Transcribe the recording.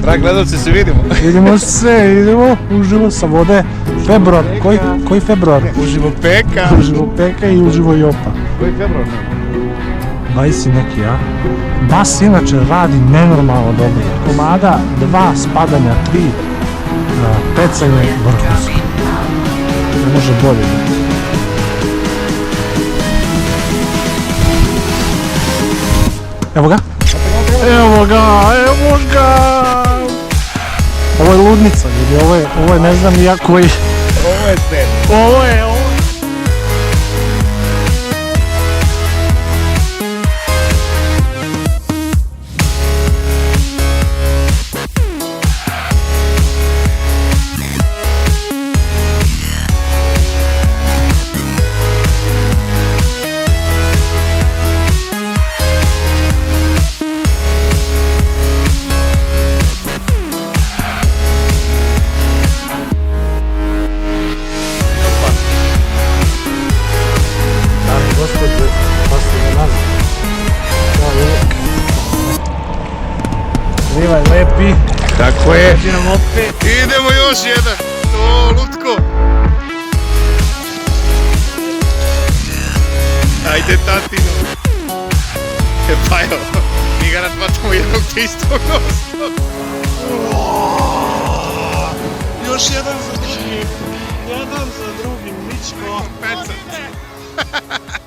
Dragi gledalci, se vidimo. Vidimo se, idemo uživo sa vode. Februar, koji februar? Uživo peka. Uživo peka i uživo jopa. Koji februar? Bajsi neki, a? Bas inače radi nenormalno dobro. Komada, 2 spadanja, 3 pecanje, vrhunsko. Ne može bolje. Evo ga. Evo ga, evo ga. Ovo je ludnica, ljudi, ovo je ne znam ja koji... Ovo je ten. Ovo je... Livaj lepi. Tako je. Idemo opet. Idemo još jedan. O, lutko. Ajde, tatino. Pa evo, mi ga natvatamo jednog te istog nosta. Još jedan za drugim. Jedan za drugim, Mičko. Pecat.